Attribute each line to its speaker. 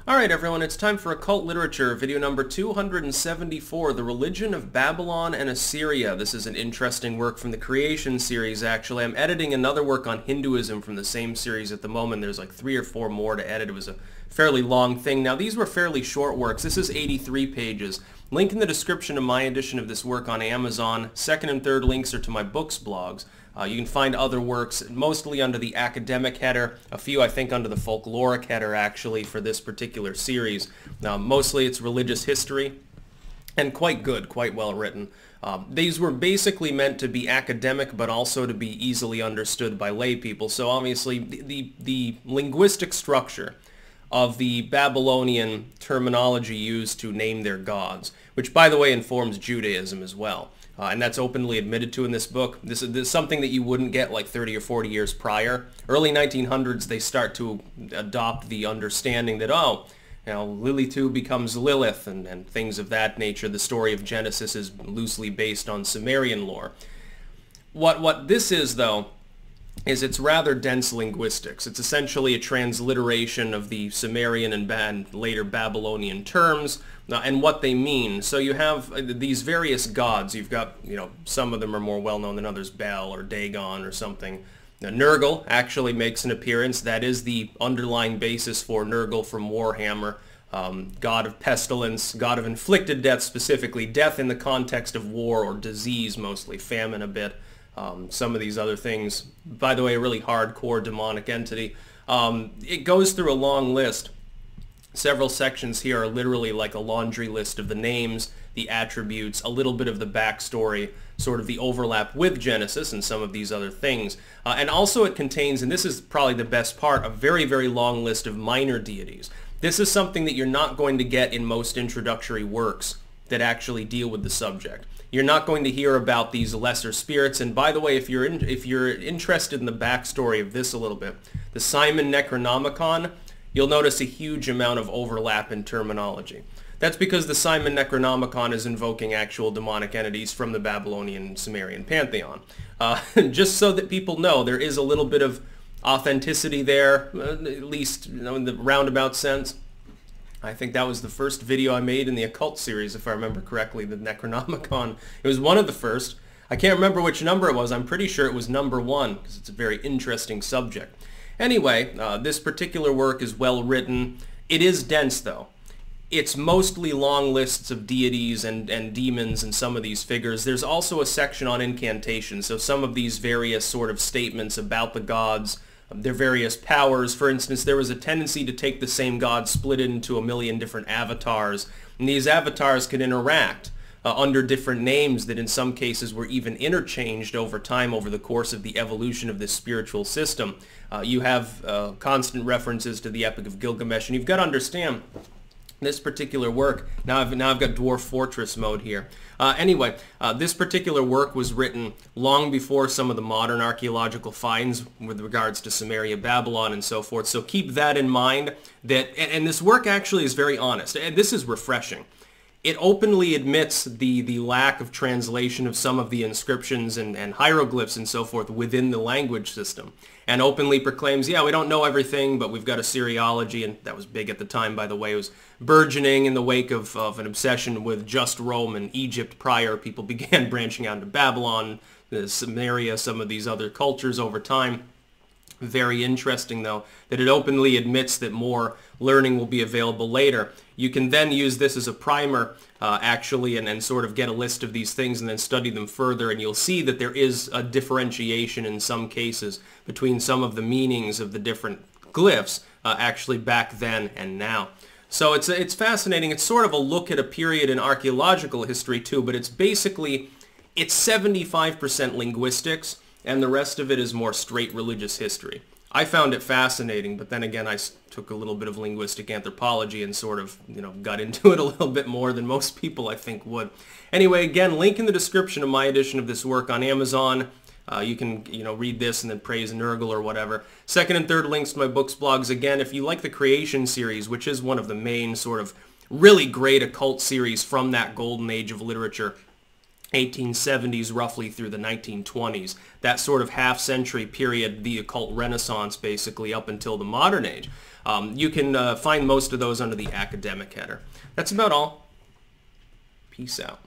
Speaker 1: Alright everyone, it's time for Occult Literature, video number 274, The Religion of Babylon and Assyria. This is an interesting work from the Creation series, actually. I'm editing another work on Hinduism from the same series at the moment. There's like 3 or 4 more to edit. It was a fairly long thing. Now, these were fairly short works. This is 83 pages. Link in the description of my edition of this work on Amazon. Second and third links are to my books blogs. You can find other works, mostly under the academic header, a few I think under the folkloric header actually for this particular series. Mostly it's religious history, and quite good, quite well written. These were basically meant to be academic but also to be easily understood by lay people. So obviously the linguistic structure of the Babylonian terminology used to name their gods, which by the way informs Judaism as well. And that's openly admitted to in this book. This is something that you wouldn't get like 30 or 40 years prior. Early 1900s, they start to adopt the understanding that, Lily too becomes Lilith and things of that nature. The story of Genesis is loosely based on Sumerian lore. What this is, though, is it's rather dense linguistics. It's essentially a transliteration of the Sumerian and later Babylonian terms and what they mean. So you have these various gods. You've got, some of them are more well-known than others, Bel or Dagon or something. Now, Nergal actually makes an appearance. That is the underlying basis for Nergal from Warhammer. God of pestilence, god of inflicted death specifically, death in the context of war or disease mostly, famine a bit. Some of these other things, by the way, a really hardcore demonic entity. It goes through a long list. Several sections here are literally like a laundry list of the names, the attributes, a little bit of the backstory, sort of the overlap with Genesis and some of these other things. And also it contains, and this is probably the best part, a very, very long list of minor deities. This is something that you're not going to get in most introductory works that actually deal with the subject. You're not going to hear about these lesser spirits. And by the way, if you're interested in the backstory of this a little bit, the Simon Necronomicon, you'll notice a huge amount of overlap in terminology. That's because the Simon Necronomicon is invoking actual demonic entities from the Babylonian Sumerian pantheon. Just so that people know, there is a little bit of authenticity there, at least in the roundabout sense. I think that was the first video I made in the Occult series, if I remember correctly, the Necronomicon. It was one of the first. I can't remember which number it was. I'm pretty sure it was number 1, because it's a very interesting subject. Anyway, this particular work is well written. It is dense, though. It's mostly long lists of deities and demons and some of these figures. There's also a section on incantations, so some of these various sort of statements about the gods, their various powers. For instance, there was a tendency to take the same god, split it into a million different avatars, and these avatars could interact under different names that in some cases were even interchanged over time over the course of the evolution of this spiritual system. You have constant references to the Epic of Gilgamesh, and you've got to understand this particular work. Now I've got Dwarf Fortress mode here. Anyway, this particular work was written long before some of the modern archaeological finds with regards to Sumeria, Babylon, and so forth. So keep that in mind. And this work actually is very honest, and this is refreshing. It openly admits the lack of translation of some of the inscriptions and hieroglyphs and so forth within the language system, and openly proclaims, yeah, we don't know everything, but we've got Assyriology, and that was big at the time, by the way. It was burgeoning in the wake of an obsession with just Rome and Egypt prior. People began branching out into Babylon, Samaria, some of these other cultures over time. Very interesting, though, that it openly admits that more learning will be available later. You can then use this as a primer, actually, and sort of get a list of these things and then study them further, and you'll see that there is a differentiation in some cases between some of the meanings of the different glyphs actually back then and now. So it's fascinating. It's sort of a look at a period in archaeological history, too, but it's 75% linguistics, and the rest of it is more straight religious history. I found it fascinating, but then again, I took a little bit of linguistic anthropology and sort of, got into it a little bit more than most people, I think, would. Anyway, again, link in the description of my edition of this work on Amazon. You can, read this and then praise Nergal or whatever. Second and third links to my books, blogs. Again, if you like the Creation series, which is one of the main sort of really great occult series from that golden age of literature, 1870s roughly through the 1920s, that sort of half-century period, the occult renaissance basically up until the modern age. You can find most of those under the academic header. That's about all. Peace out.